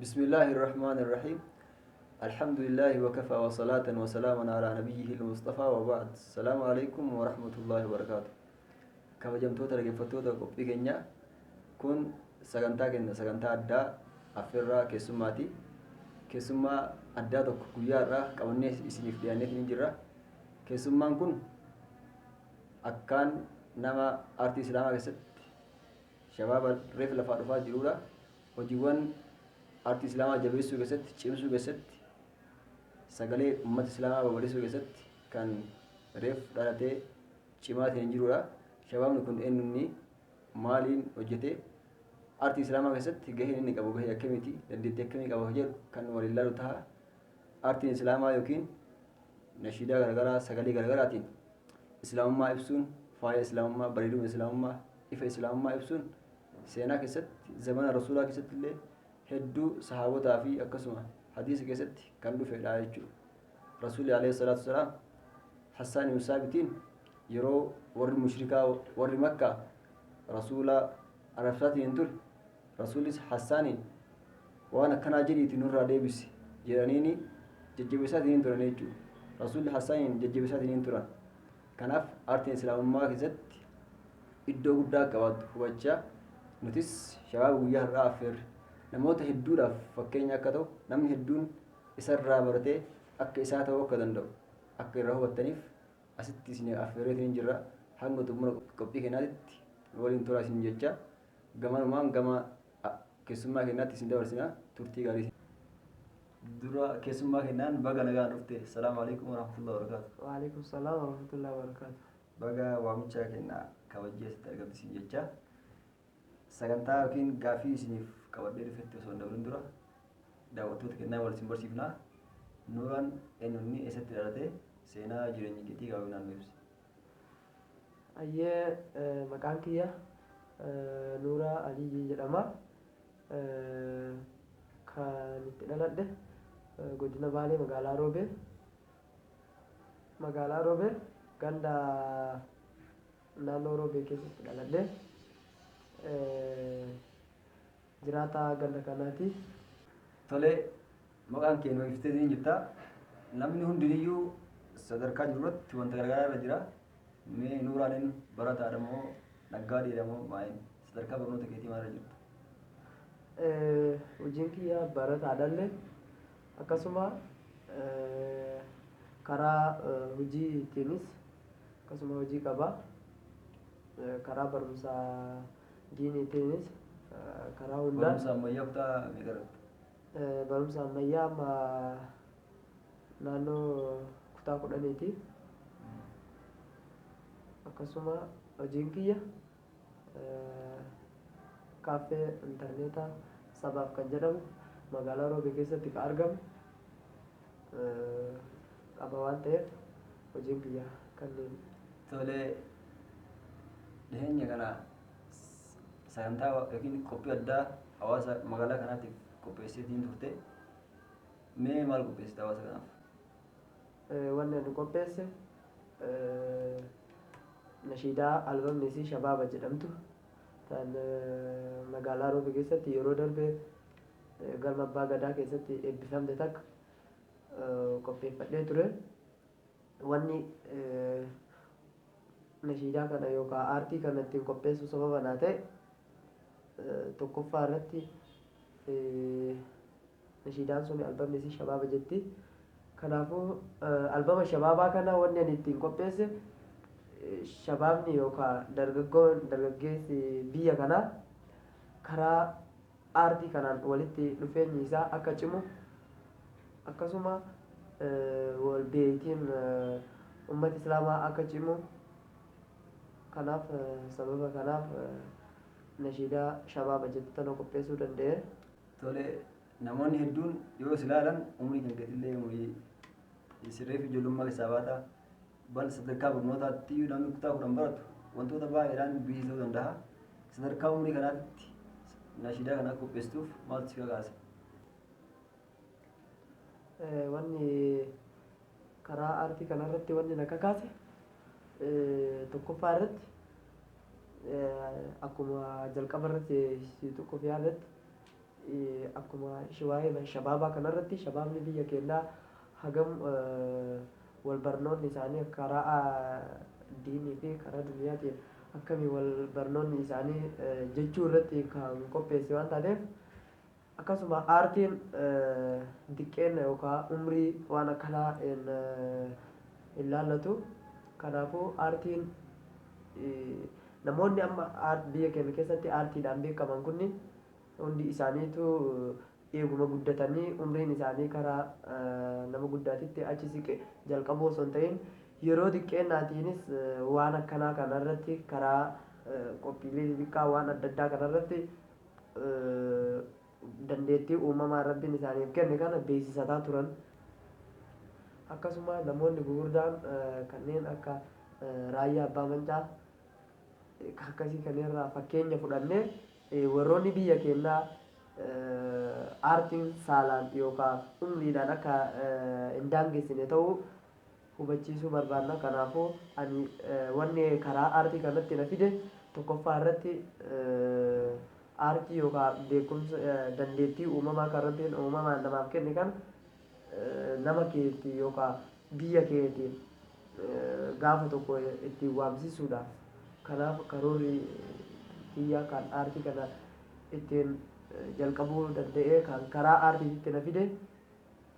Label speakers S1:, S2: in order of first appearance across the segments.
S1: بسم الله الرحمن الرحيم. الحمد لله وكفى وصلاة وسلاما على نبيه المصطفى وبعد. السلام عليكم ورحمة الله وبركاته. كما جمتوتا رجفتوتا قبي كنيا كن سجنتا كنا سجنتا أدا أفرا كسماتي كسمة أدا تك كيارا كوني إسنيف ديانة نجرا كسمان كن أكان نما artiist lama keessatti shabaaba reef lafaa dhufaa jirudha. Hojiiwwan artiist lama jabeessuu keessatti cimsuu keessatti sagalee uummata islaamaa babal'isuu keessatti kan reef dhalatee cimaa ta'e jirudha. Shabaabni kun eenyuuni maaliin hojjete artiist lama keessatti gaheen inni qabu gahee akkamiiti dandeettii akkamii qaba jedhu kan waliin ilaalu ta'a. Artiin islaamaa yookiin nashiida garagaraa sagalee garagaraatiin islaamummaa ibsuun faaya islaamummaa bareeduma islaamummaa ifa islaamummaa ibsuun seenaa keessatti zamana rasuulaa keessatti illee hedduu sahaabotaa fi akkasuma hadiisa keessatti kan dhufedha jechuudha. Rasuulli alayhi salaatu wasalaam Hassaan ibn Saabitiin yeroo warri mushrikaa warri Makkaa rasuula arrabsaatiin ture rasuulis Hassaaniin waan akkanaa jedhiitii nurraa deebisi jedhaniini jajjabeessaatiin turan jechuudha. Rasuulli Hassaaniin jajjabeessaatiin turan. Kanaaf artiin islaamummaa keessatti iddoo guddaa qabaatu hubachaa nutis shabaaba guyyaa har'aa affeerre namoota hedduudhaaf fakkeenya akka ta'u namni hedduun isarraa baratee akka isaa ta'uu akka danda'u akka irraa hubattaniif asitti isin affeerreetiin jirra. Hanga xumura qophii kennaatitti waliin turaa isin jecha gamanumaan gama keessummaa kennaatti isin dabarsina turtii gaarii. Dura keessummaa kennaan baga nagaan dhufte. Assalaamu alaykum warahmatullahi wabarakatuh.
S2: Wa alaykum salaam warahmatullahi wabarakatuh.
S1: Baga waamichaa kennaa kabajjee asitti argamte isin jecha sagantaa yookiin gaafii isiniif qabadhee dhufetti osoo hin dabrin dura daawwattoota kennaa wal isin barsiifnaa. Nuuraan eenyuunni eessatti dhalatee seenaa jireenya keetii gaafii naannoo ibsi.
S2: Ayyee maqaan kiyya Nuura Aliyyi jedhama. Kan itti dhaladhe godina Baalee magaalaa Roobee ganda naannoo Roobee keessatti dhaladhe. Jiraataa ganda kanaati.
S1: Tolee maqaan kee nuuf ibsitee jirta. Namni hundiniyyuu sadarkaa jirurratti wanta garagaraa irra jira. Mee Nuuraan barataadha moo naggaadheedha moo maaliin sadarkaa barnoota keetii maal irra jirtu?
S2: Hojiin kiyya barataadhallee akkasuma karaa hojiitiinis akkasuma hojii qaba. Karaa barumsaa diiniitiinis karaa hundaan
S1: barumsa ammayyaa kutaa meeqarratti?
S2: Barumsa ammayyaa amma naannoo kutaa 10ti. Akkasuma hojiin kiyya kaaffee intarneetaa sabaaf kan jedhamu magaalaa Roobee keessatti kan argamu qaba waan ta'eef hojiin kiyya kanneen.
S1: Tolee dhiheenya kana sagantaa yookiin qophii addaa hawaasa magaalaa kanaatiif qopheessiteetiin turte. Mee maal qopheessite hawaasa kanaaf?
S2: Wanni ani qopheesse nashiidaa albamni isii shabaaba jedhamtu kan magaalaa Roobee keessatti yeroo darbee galma abbaa gadaa keessatti eebbifamte takka qopheeffadhee ture. Wanni nashiidaa kana yookaan aartii kana ittiin qopheessuu sababa naa ta'e tokkoffaa irratti nashiidaan sun albamni isii shabaaba jetti. Kanaafuu albama shabaabaa kana wanni ani ittiin qopheesse shabaabni yookaan dargaggeessi biyya kanaa karaa aartii kanaan walitti dhufeenyi isaa akka cimu akkasuma wal beetiin uummata islaamaa akka cimu kanaaf sababa kanaaf nashiidaa shabaaba jettu tana qopheessuu danda'e.
S1: Tolee namoonni hedduun yoo si ilaalan umrii kan gadillee umurii sirreef ijoollummaa keessaa baata. Bal sadarkaa barnootaatti namni kutaa 10 baratu wantoota baay'eedhaan biyyii ta'uu danda'a. Sadarkaa umurii kanaatti nashiidaa kana qopheessuuf maaltu si kakaase?
S2: Wanni karaa aartii kanarratti wanni na kakaase tokkoffaa irratti akkuma jalqaba irratti si tokkoof yaadatti akkuma waa'ee shabaabaa kanarratti shabaabni biyya keenyaa hagam wal barnoonni isaanii karaa diinii fi karaa dunyaatiin akkamii wal barnoonni isaanii jechuu irratti kan qopheesse waan taateef akkasuma aartiin diqqeenna yookaan umrii waan akkanaa hin ilaallatu. Kanaafuu aartiin namoonni amma biyya keenya keessatti aartiidhaan beekaman kunni hundi isaaniitu eeguma guddatanii umriin isaanii karaa nama guddaatitti achi siqe jalqabuu osoo hin ta'in yeroo xiqqeennaatiinis waan akkanaa kanarratti karaa qophiilee xixiqqaa waan adda addaa kanarratti dandeettii uumamaa rabbiin isaaniif kenne kana beeksisataa turan. Akkasuma namoonni gurguddaan kanneen akka raayyaa abbaa mancaa akkasii kanneenirraa fakkeenya fudhannee warroonni biyya keenyaa aartiin saalaan yookaan umriidhaan akka hin daangessine ta'uu hubachiisuu barbaadna. Kanaafuu ani wanni karaa aartii kanatti na fide tokkoffaa irratti aartii yookaan beekumsa dandeettii uumamaa kan rabbiin uumamaan namaaf kenne kan nama keetti yookaan biyya keetiin gaafa tokko ittiin waamsisuudhaaf. Kanaaf karoorri biyya kan aartii kana ittiin jalqabuu danda'ee kan karaa aartiitti na fide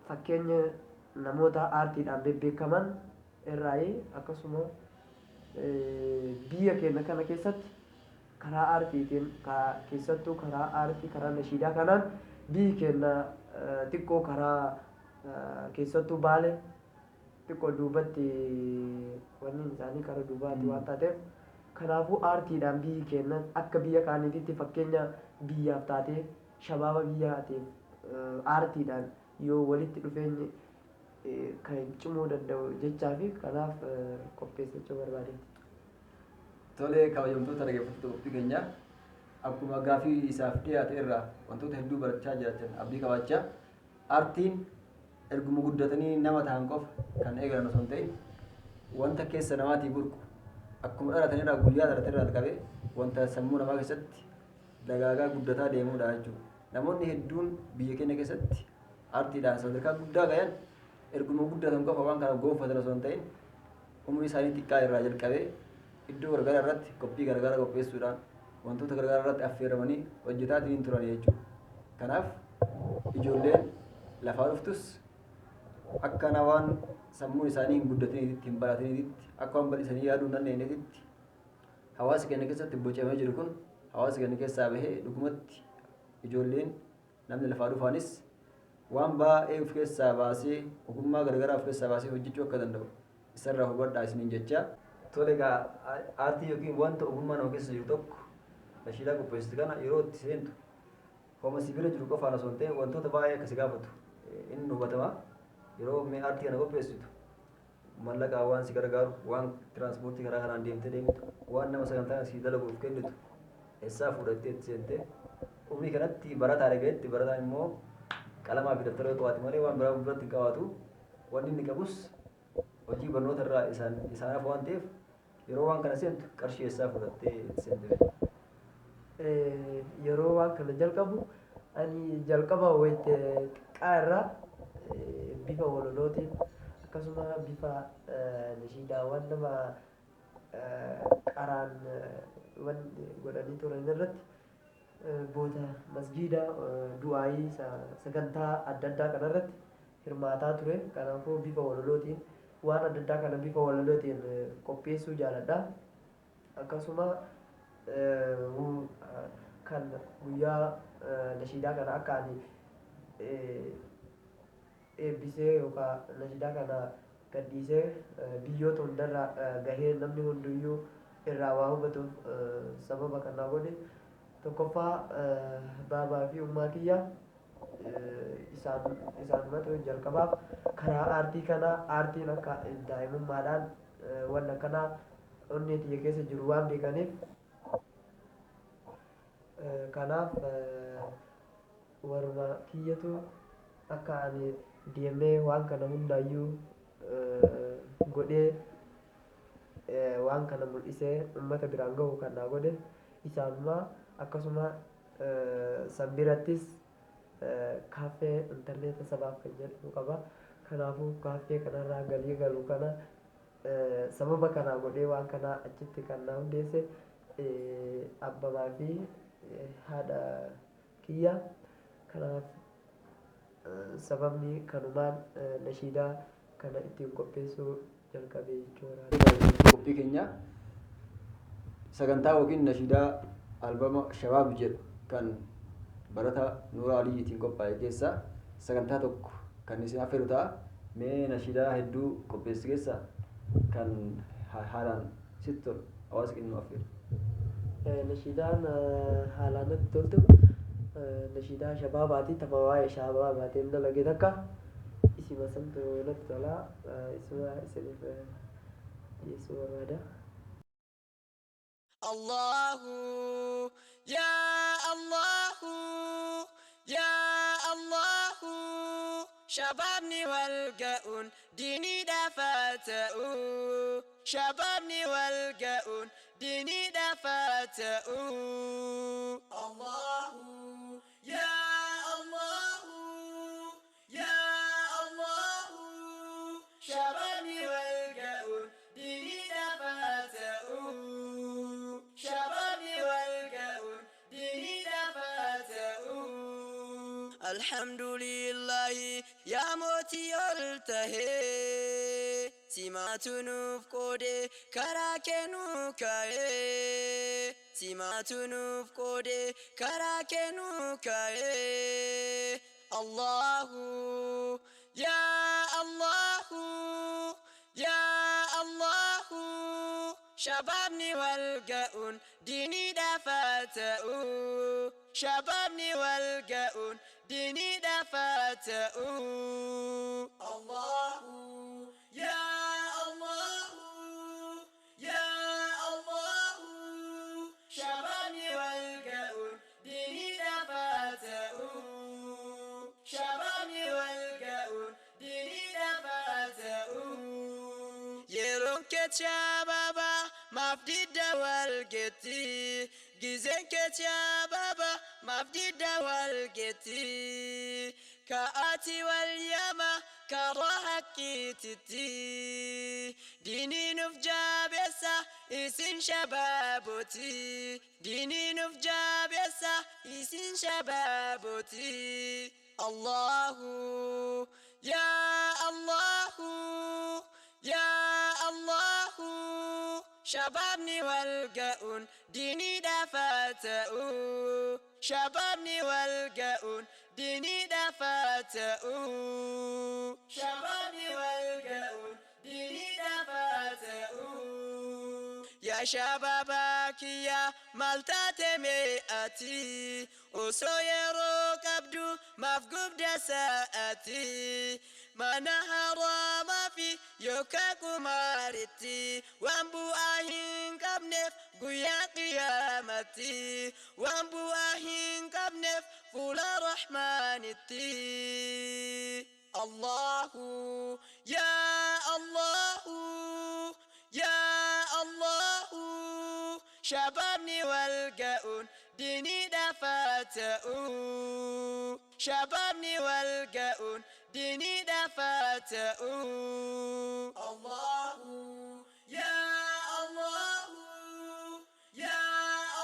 S2: fakkeenya namoota aartiidhaan beekaman irraa akkasuma biyya keenya kana keessatti karaa aartiitiin keessattuu karaa aartii karaa nashiidaa kanaan biyyi keenya xiqqoo karaa keessattuu baale xiqqoo duubatti wanni isaanii karaa duubaatti waan taateef kanaafuu aartiidhaan biyyi keenya akka biyya kaaniititti fakkeenya biyyaaf taatee shabaaba biyyaatiif aartiidhaan yoo walitti dhufeenyi kan cimuu danda'u jechaa fi kanaaf qopheessachuu barbaadeeti.
S1: Tolee, kabajamtoota dhaggeeffattoota qophii keenyaa akkuma gaafii isaaf dhiyaate irraa wantoota hedduu barachaa jiraatan abdii qabaachaa aartiin erguma guddatanii nama ta'an qofa kan eegalan osoo hin ta'in wanta keessa namaatii burqu akkuma dhalatanirraa guyyaa dhalatanirraa qabee wanta sammuu namaa keessatti dagaagaa guddataa deemuudha jechuudha. Namoonni hedduun biyya keenya keessatti aartiidhaan sadarkaa guddaa gahan erguma guddatan qofa waan kana gonfatan osoo hin ta'in umrii isaanii xiqqaa irraa jalqabee iddoo garagaraa irratti qophii garagaraa qopheessuudhaan wantoota garagaraa irratti affeeramanii hojjetaatiin turan jechuudha. Kanaaf ijoolleen lafaa dhuftus akka waan sammuun isaanii hin guddatiniitti hin baratiniitti akka waan bal'isanii yaaduu hin dandeenyetti hawaasa keenya keessatti bocamee jiru kun hawaasa keenya keessaa bahee dhugumatti ijoolleen namni lafaa dhufaanis waan baay'ee of keessaa baasee ogummaa garagaraa of keessaa baasee hojjechuu akka danda'u isarraa hubadhaa isiniin jechaa. Tole egaa aartii yookiin wanta ogummaa nama keessa jiru tokko nashiidaa qopheessitu kana yeroo itti seentu hooma sibiila jiru qofaan osoo hin ta'in wantoota baay'ee akkasi gaafatu inni hubatama. Yeroo mee aartii kana qopheessitu mallaqaa waan si gargaaru waan tiraanspoortii karaa kanaan deemtee deemtu waan nama sagantaa si dalaguuf kennitu eessaa fuudhattee itti seentee umrii kanatti barataa dhagayetti barataan immoo qalamaa fi daftara qabaate malee waan biraa biratti hin qabaatu. Wanni inni qabus hojii barnoota irraa isaanaaf waan ta'eef yeroo waan kana seentu qarshii eessaa fudhattee itti seente.
S2: Yeroo waan kana jalqabu ani jalqaba wayite xiqqaa irraa bifa walolootiin akkasuma bifa nashiidaawwan nama qaraan godhanii turan irratti boota masjiida du'aayii sagantaa adda addaa kanarratti hirmaataa ture. Kanaafuu bifa walolootiin waan adda addaa kana bifa walolootiin qopheessuu jaaladha. Akkasuma kan guyyaa nashiidaa kana akka ani eebbisee yookaan nashiidaa kana gadhiisee biyyoota hundarraa gahee namni hunduyyuu irraa waa hubatuuf sababa kanaa godhe tokkoffaa baabaa fi ummaa kiyya isaanumatu jalqabaaf karaa aartii kanaa aartiin akka daa'imummaadhaan waan akkanaa onnee tiyya keessa jiru waan beekaniif kanaaf warra kiyyatu akka ani deemee waan kana hundaayyuu godhee waan kana mul'isee uummata biraan gahu kan naa godhe isaanuma akkasuma san birattis kaaffee intarneeta sabaaf kan jedhu qaba. Kanaafuu kaaffee kanarraa galii galu kana sababa kanaa godhee waan kanaa achitti kan na hundeesse abbamaa fi haadha kiyya. Kanaaf sababni kanumaan nashiidaa kana ittiin qopheessuu jalqabee jechuudha.
S1: Qophii keenya sagantaa yookiin nashiidaa albama shabaab jedhu kan barataa Nuura ittiin qophaa'e keessaa sagantaa tokko kan isin affeeru ta'a. Mee nashiidaa hedduu qopheessi keessaa kan haalaan sitti tolu hawaasa keenya affeeru.
S2: Nashiidaan haalaan natti toltu nashiidaa shabaabaati. Tapha waa'ee shabaabaatiin dalage takka isima santu natti tola. Isuma isiniif dhiyeessuu barbaada.
S3: Allahu ya Allahu ya Allahu shababni wal ga'un dini dafata'u shababni wal ga'un dini dafata'u Allahu ya Allahu ya Allahu shababni wal ga'un dini dafata'u shababni wal ga'un dini dafata'u alhamdulillahi ya moti yaltahe simatunuf qode karakenu kae simatunuf qode karakenu kae Allahu ya Allahu ya Allahu shababni wal ga'un dini dafata'u shababni wal ga'un dini dafata'u Allahu ya Allahu ya Allahu shababni wal ga'un dini dafata'u shababni wal ga'un dini dafata'u yeroo shababa mafdida wal geti gizen shababa mafdida wal geti kaati wal yama karahakititi dinin of jabesa isin shababoti dinin of jabesa isin shababoti Allahu ya Allahu ya Allahu shababni wal ga'un dini dafata'u shababni wal ga'un dini dafata'u shababni wal ga'un dini dafata'u ya shababakiya maltate me'ati oso yeroo qabdu mafgubda sa'ati mana harama fi yoka kumaritti wambu ahin qabnef guya qiyamati wambu ahin qabnef fula rahmanitti Allahu ya Allahu ya Allahu shababni wal ga'un dini dafata'u shababni wal ga'un dini dafata'u Allahu ya Allahu ya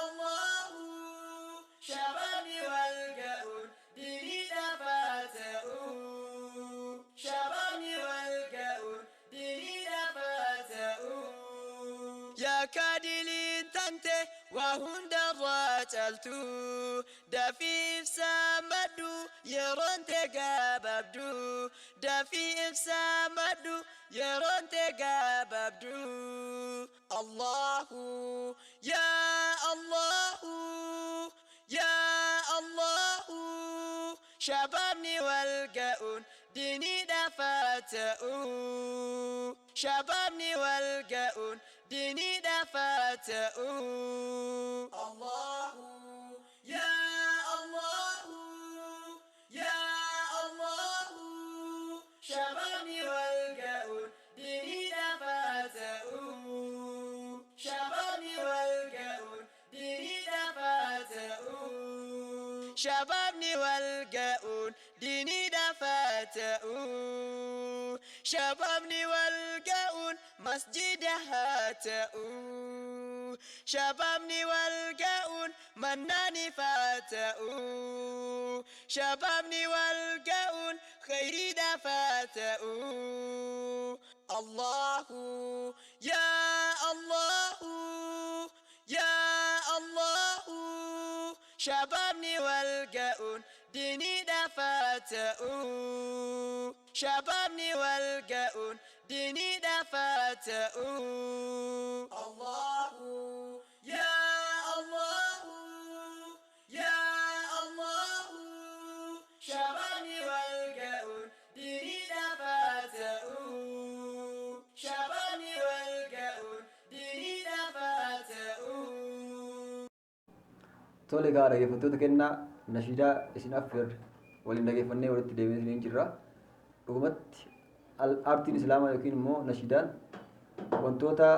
S3: Allahu shababni wal ga'un dini dafata'u shababni wal ga'un dini dafata'u ya kadilin tante wa hunda rajaltu dafif samadu yeronte gababdu dafif samadu yeronte gababdu Allahu ya Allahu ya Allahu shababni wal ga'un dini dafata'u shababni wal ga'un dini dafata'u Allahu ya Allahu ya Allahu shababni wal ga'un dini dafata'u shababni wal ga'un dini dafata'u شبابني والقاون ديني دفاتأو شبابني والقاون مسجد هاتأو شبابني والقاون مناني فاتأو شبابني والقاون خيري دفاتأو الله يا الله يا الله شبابني والقاون ديني دفاتأو شبابني والقاون ديني دفاتأو الله يا الله يا الله شبابني والقاون ديني دفاتأو شبابني والقاون ديني دفاتأو
S1: Tole egaa dhaggeeffattoota kennaa nashiidaa isin affeer waliin dhaggeeffannee walitti deebiin jirra. Dhugumatti aartiin islaamaa yookiin immoo nashiidaan wantoota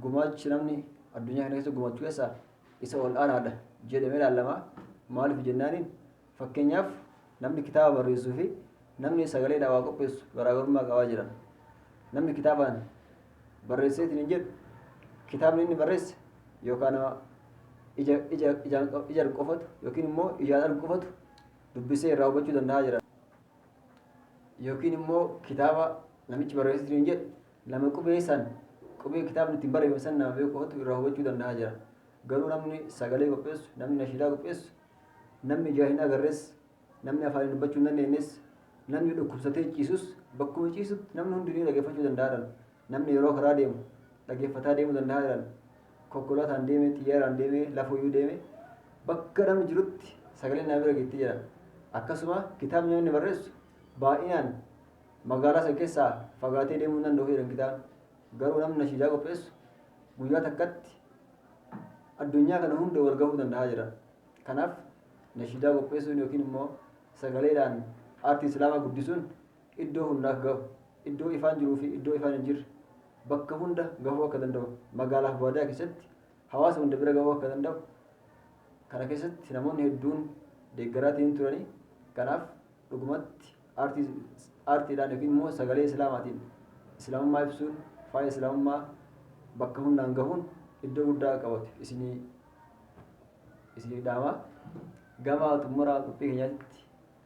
S1: gumaachi namni addunyaa kana keessa gumaachuu keessaa isa ol aanaadha jedhamee ilaallama. Maaliif jennaaniin fakkeenyaaf namni kitaaba barreessuu fi namni sagaleedhaan waa qopheessu garaagarummaa qabaa jiran. Namni kitaabaan barreesseetiin hin jedhu kitaabni inni barreesse yookaan ijaan qofatu yookiin immoo ijaan qofatu dubbisee irraa hubachuu danda'a jira. Yookiin immoo kitaaba namichi barreessitu hin jedhu lama qubee kitaabni ittiin barreeffame san nama beeku qofatu irraa hubachuu danda'a jira. Garuu namni sagalee qopheessu, namni nashiidaa qopheessu, namni ijaa hin agarrees, namni afaan dubbachuu hin dandeenyes, namni dhukkubsatee ciisus bakkuma ciisutti namni hundinuu dhaggeeffachuu danda'a. Namni yeroo karaa deemu dhaggeeffataa deemuu danda'a jiran. Konkolaataan deemee, xiyyaaraan deemee, lafuyyuu deemee bakka namni jirutti sagalee nama bira geetti jedhan. Akkasuma kitaabni namni barreessu baay'inaan magaalaa sana keessaa fagaatee deemuu hin danda'u jedhan kitaabni. Garuu namni nashiidaa qopheessu guyyaa takkatti addunyaa kana hunda wal gahuu danda'a jedhan. Kanaaf nashiidaa qopheessuun yookiin immoo sagaleedhaan aartii islaamaa guddisuun iddoo hundaaf gahu, iddoo ifaan jiruu fi iddoo ifaan hin jirre bakka hunda gahuu akka danda'u, magaalaa fi baadiyyaa keessatti hawaasa hunda bira gahuu akka danda'u kana keessatti namoonni hedduun deeggaraatiin turanii. Kanaaf dhugumatti aartiidhaan yookiin immoo sagalee islaamaatiin islaamummaa ibsuun faaya islaamummaa bakka hundaan gahuun iddoo guddaa qabatu isinii dhaamaa. Gama xumuraa qophii keenyaatti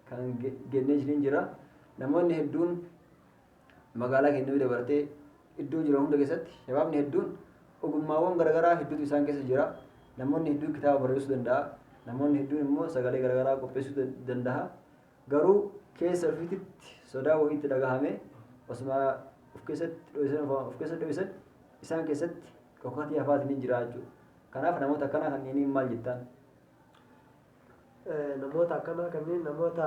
S1: kan gennee isiniin jira. Namoonni hedduun magaalaa keenya dabalatee iddoo jiran hunda keessatti shabaabni hedduun ogummaawwan garaagaraa hedduutu isaan keessa jira. Namoonni hedduun kitaaba barreessuu danda'a. Namoonni hedduun immoo sagalee garaagaraa qopheessuu danda'a. Garuu keessa ofiitti sodaa wayiitti dhagahame osuma of keessatti dho'isan isaan keessatti dhokaatii hafaatiin hin jira jechuudha. Kanaaf namoota akkanaa kanneen maal jettaan?
S2: Namoota akkanaa kanneen namoota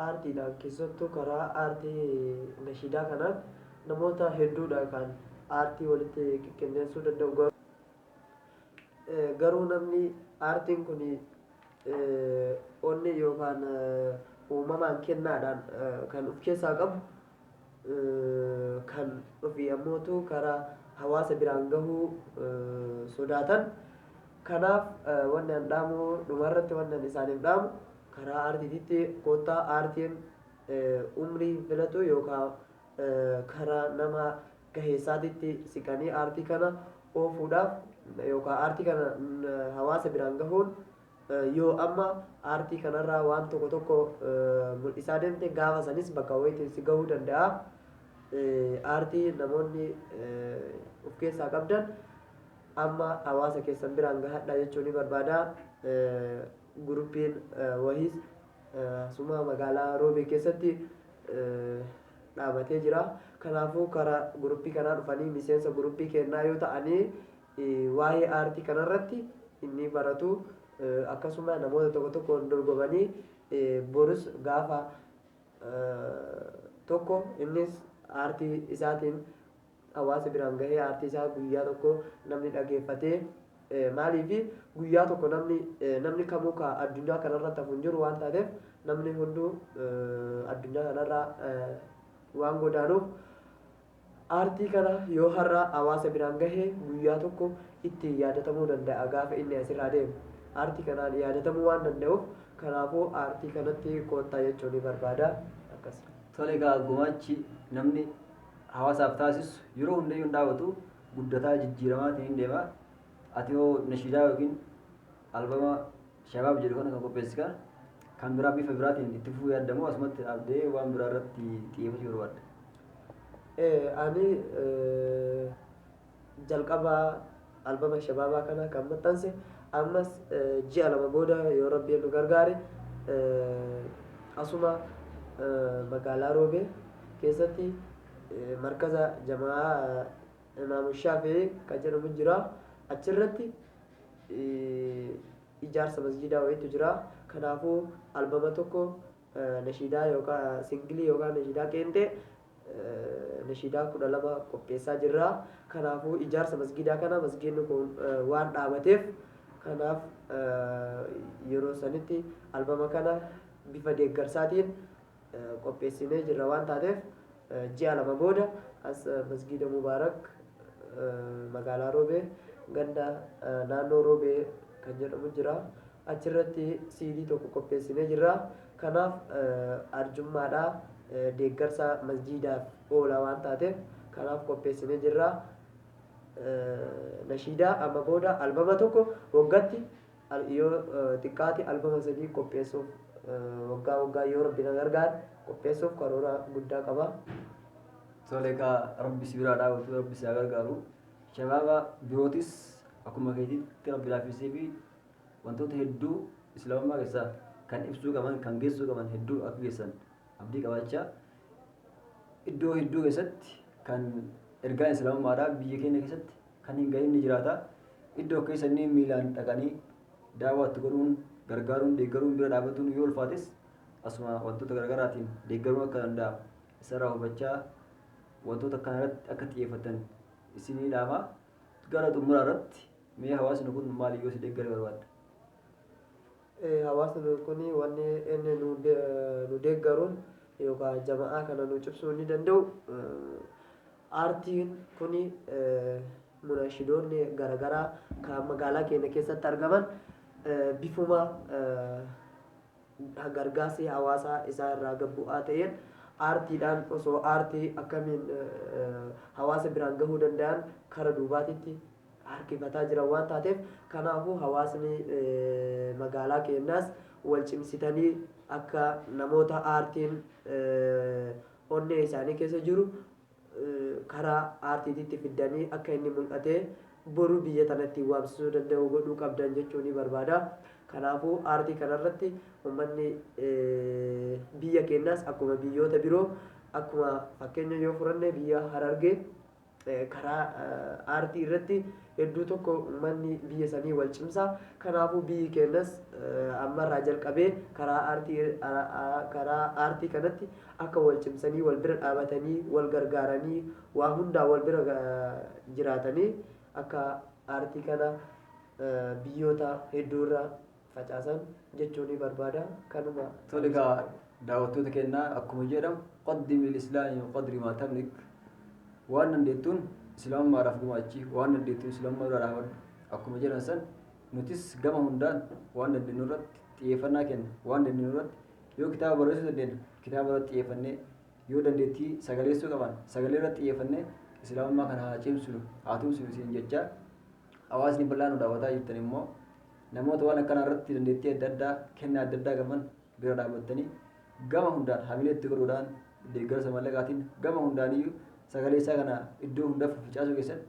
S2: aartiidhaan keessattuu karaa aartii nashiidaa kanaan namoota hedduudha kan aartii walitti qindeessuu danda'u. Garuu namni aartiin kun onni yookaan uumamaan kennaadhaan kan of keessaa qabu kan ofii ammootu karaa hawaasa biraan gahuu sodaatan. Kanaaf wanni an dhaamu dhumarratti wanni an isaaniif dhaamu karaa aartiititti koottaa aartiin umrii filatu yookaan karaa nama gaheessaatitti siqanii aartii kana oofuudhaaf yookaan aartii kana hawaasa biraan gahuun yoo amma aartii kanarraa waan tokko mul'isaa deemte gaafa sanis bakka wayiitiin si gahuu danda'a. Aartii namoonni of keessaa qabdan amma hawaasa keessan biraan gahadha jechuun ni barbaada. Guruppiin wahiis suma magaalaa roobee keessatti dhaabatee jira. Kanaafuu karaa guruppii kanaa dhufanii miseensa guruppii kennaa yoo ta'anii waa'ee aartii kanarratti inni baratu akkasuma namoota tokko dorgomanii borus gaafa tokko innis aartii isaatiin hawaasa biraan gahee aartii isaa guyyaa tokko namni dhageeffatee maaliifi guyyaa tokko namni kamuu ka addunyaa kanarratti hafu hin jiru waan taateef namni hunduu addunyaa kanarraa waan godaanuuf aartii kana yoo har'a hawaasa biraan gahee guyyaa tokko itti yaadatamuu danda'a gaafa inni asirraa deemu. aartii kanaan yaadatamuu waan danda'uuf kanaafuu aartii kanatti koottaa jechuun ni barbaada akkas.
S1: Tole egaa gumaachi namni hawaasaaf taasisu yeroo hundayyuu hin dhaabatu guddataa jijjiiramaatiin hin deema. Ati yoo nashiidaa yookiin albama shabaab jedhu kana kan qopheessikan kan biraa bifa biraatiin itti fufuu yaaddamu asumatti dhaabdee waan biraa irratti xiyyeeffachuu barbaadda.
S2: Ani jalqaba albama shabaabaa kana kan maxxanse ammas ji'a lama booda yoo rabbiin nu gargaare asuma magaalaa Roobee keessatti markaza jamaa Imaam Shaafii kan jedhamu jira. Achirratti ijaarsa masjiidaa wayiitu jira. Kanaafuu albama tokko nashiidaa yookaan singilii yookaan nashiidaa qeenxee nashiidaa 12 qopheessaa jirra. Kanaafuu ijaarsa masjiidaa kana masjiidni kun waan dhaabateef kanaaf yeroo sanitti albama kana bifa deeggarsaatiin qopheessinee jirra waan taateef ji'a lama booda as masjiida Mubaarak magaalaa Roobee ganda naannoo Roobee kan jedhamu jira. Achirratti CD tokko qopheessinee jirra. Kanaaf arjummaadhaa deeggarsa masjiidaaf oola waan taateef kanaaf qopheessinee jirra. Nashiidaa amma booda albama tokko waggaatti yoo xiqqaate albama 3 qopheessuuf waggaa yoo rabbi na gargaare qopheessuuf karoora guddaa qaba.
S1: Tole egaa rabbi si biraa dhaabatu rabbi si haa gargaaru. Shabaaba birootis akkuma keetiitti rabbi laaffisee fi wantoota hedduu islaamummaa keessaa kan ibsuu qaban kan geessuu qaban hedduu akka geessan abdii qabaachaa iddoo hedduu keessatti kan ergaan islaamummaadhaa biyya keenya keessatti kan hin gahin ni jiraata. Iddoo keessanii miilaan dhaqanii daawwaatti godhuun gargaaruun deeggaruun bira dhaabatuun yoo ulfaates asuma wantoota garaagaraatiin deeggaruun akka danda'amu isarraa hubachaa wantoota kanarratti akka xiyyeeffatan isinii dhaama. Gara xumuraa irratti mee hawaasni kun maal yoo si deeggare barbaadda?
S2: Hawaasni kun wanni inni nu deeggaruun yookaan jamaa kana nu cimsuu ni danda'u. Aartiin kun munashidoonni garaagaraa kan magaalaa keenya keessatti argaman bifuma gargaarsi hawaasaa isaa irraa gabbu'aa ta'een aartiidhaan osoo aartii akkamiin hawaasa biraan gahuu danda'an kara duubaatitti harkifataa jiran waan taateef kanaafuu hawaasni magaalaa keenyaas wal cimsitanii akka namoota aartiin onnee isaanii keessa jiru karaa aartiititti fiddanii akka inni mul'atee boru biyya tanatti waamsisuu danda'u godhuu qabdan jechuun ni barbaada. Kanaafuu aartii kanarratti uummanni biyya keenyaas akkuma biyyoota biroo akkuma fakkeenya yoo fudhanne biyya Harargee karaa aartii irratti hedduu tokko uummanni biyya sanii wal cimsaa. Kanaafuu biyyi keenyas ammarraa jalqabee karaa aartii kanatti akka wal cimsanii wal bira dhaabatanii wal gargaaranii waa hundaa wal bira jiraatanii akka aartii kana biyyoota hedduurra facaasan jechuun ni barbaada. Kanuma
S1: tole egaa daawwattoota keenyaa akkuma jedhamu qaddimi lislaami qadri maa tamlik waan dandeettuun islaamummaadhaaf gumaachi waan dandeettuun islaamummaa irraa dhaabadhu akkuma jedhan san nutis gama hundaan waan dandeenyu irratti xiyyeeffannaa kenna waan dandeenyu irratti yoo kitaaba barreessuu dandeenyu kitaaba irratti xiyyeeffannee yoo dandeettii sagaleessuu qaban sagalee irratti xiyyeeffannee islaamummaa kana haa cimsinu haa tumsinu isin jechaa hawaasni bal'aa nu daawwataa jirtan immoo namoota waan akkanaa irratti dandeettii adda addaa kennaa adda addaa qaban bira dhaabbattanii gama hundaan hamileetti godhuudhaan deeggarsa mallaqaatiin gama hundaaniyyuu sagalee isaa kana iddoo hundaaf facaasuu keessatti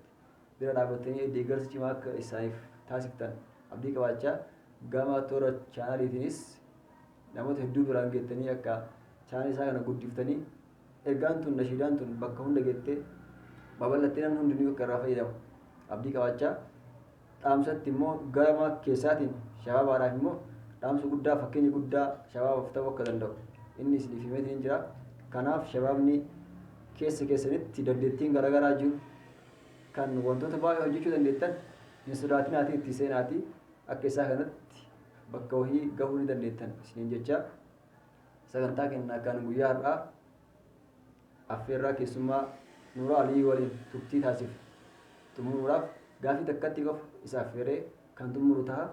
S1: bira dhaabbattanii deeggarsa cimaa akka isaaniif taasiftan abdii qabaachaa gama toora chaanaaliitiinis namoota hedduu biraan geettanii akka chaanaalii isaa kana guddiftanii ergaan tun nashiidaan tun bakka hunda geettee babal'attee namni hundinuu akka irraa fayyadamu abdii qabaachaa dhaamsatti immoo gama keessaatiin shabaabaadhaaf immoo dhaamsa guddaa fakkeenya guddaa shabaabaaf ta'uu akka danda'u inni isiniif himeetiin jira. Kanaaf shabaabni keessa keessanitti dandeettiin garaagaraa jiru kan wantoota baay'ee hojjechuu dandeettan hin sodaatinaatii itti seenaatii akka isaa kanatti bakka wahii gahuu ni dandeettan isiniin jecha sagantaa kennaa kan guyyaa har'aa affeerraa keessummaa Nuura Alii waliin turtii taasif xumuruudhaaf gaafii takkatti qofa isa affeeree kan xumuru ta'a.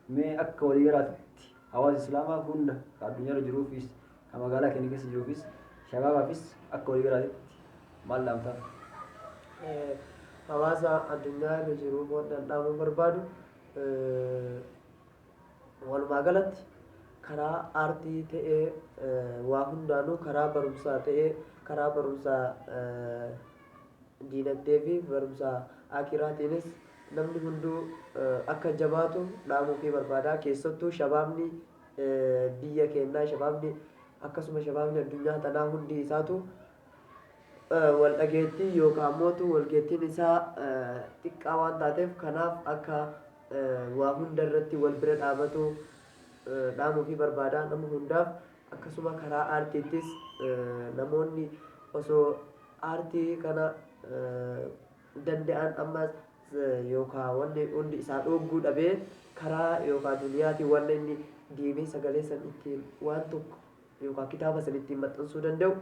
S1: mee akka walii galaatti hawaasa islaamaa hunda ka addunyaarra jiruufis ka magaalaa keenya keessa jiruufis shabaabaafis akka walii galaatti maal dhaamtaaf?
S2: Hawaasa addunyaa irra jiru waan dhaamuu barbaadu walumaa galatti karaa aartii ta'ee waa hundaanuu karaa barumsaa ta'ee karaa barumsaa diinagdee fi barumsaa akiraatiinis namni hunduu akka jabaatu dhaamuu fi barbaada. Keessattuu shabaabni biyya keenyaa shabaabni akkasuma shabaabni addunyaa tanaa hundi isaatu wal dhageettii yookaan mootu walgeettiin isaa xiqqaa waan taateef kanaaf akka waa hunda irratti wal bira dhaabatu dhaamuu fi barbaada nama hundaaf. Akkasuma karaa aartiittis namoonni osoo aartii kana danda'an ammas yookaan wanni hundi isaa dhogguu dhabee karaa yookaan duniyaatiin wanna inni diimee sagalee san ittiin waan tokko yookaan kitaaba san ittiin maxxansuu danda'u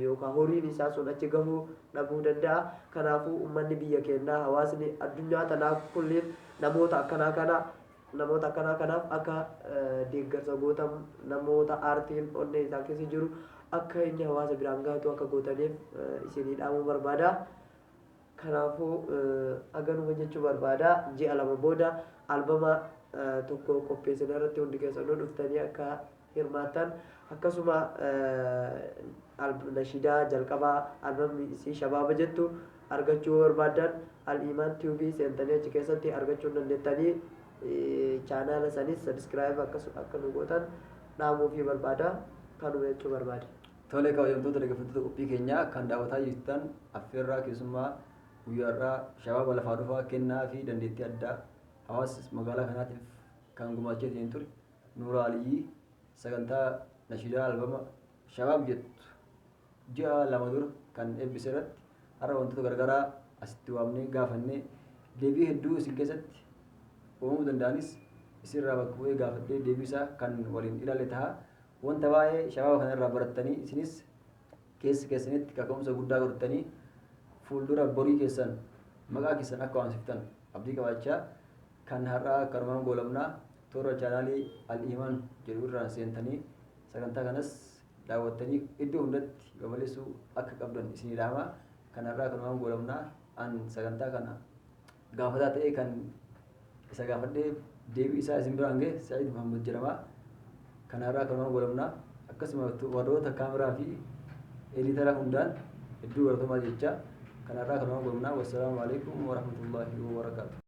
S2: yookaan horiin isaa sun achi gahuu dhabuu danda'a. Kanaafuu uummanni biyya keenyaa hawaasni addunyaa tanaa kulliin namoota akkanaa kanaaf akka deeggarsa gootan namoota aartiin onnee isaa keessa jiru akka inni hawaasa biraan gaatu akka gootaniif isinii dhaamuu barbaada. Kanaafuu aganuma jechuu barbaada. Ji'a 2 booda albama tokko qopheessan irratti hundi keessanuu dhuftanii akka hirmaattan akkasuma nashiidaa jalqabaa albamni isii shabaaba jettu argachuu barbaadan al-imaan tv seentanii achi keessatti argachuu dandeettanii chaanaala sanis sabskiraayib akka nu gootan dhaamuu fi barbaada. Kanuma jechuu barbaada.
S1: Tole kabajamtoota dhaggeeffattoota qophii keenyaa kan daawwataa jirtan affeerraa keessummaa guyyaarraa shabaaba lafaa dhufaa kennaa fi dandeettii addaa hawaasa magaalaa kanaatiif kan gumaachee ta'een ture Nuura Aliyyii sagantaa nashiidaa albama shabaab jettu ji'a 2 dura kan eebbise irratti har'a wantoota garagaraa asitti waamnee gaafannee deebii hedduu isin keessatti uumamuu danda'anis isinirraa bakka bu'ee gaafadhee deebii isaa kan waliin ilaalle ta'a. Wanta baay'ee shabaaba kanarraa barattanii isinis keessa keessanitti kaka'umsa guddaa godhatanii fuuldura borii keessan maqaa keessan akka waamsiftan abdii qabaachaa kan har'aa kanumaan goolabnaa toora chaanaalii al-imaan jedhu irraan seentanii sagantaa kanas daawwattanii iddoo hundatti gamaleessuu akka qabdan isinii dhaama. Kan har'aa kanumaan goolabnaa an sagantaa kana gaafataa ta'ee kan isa gaafadhee deebii isaa isin biraan ga'e Sa'iid Muhammad jedhama. Kan har'aa kanumaan goolabnaa akkasuma warroota kaameraa fi editara hundaan hedduu baratamaa jecha kan har'aa kanumaan goolabnaa. Wassalaamu alaikum warahmatullahi wabarakaatuh.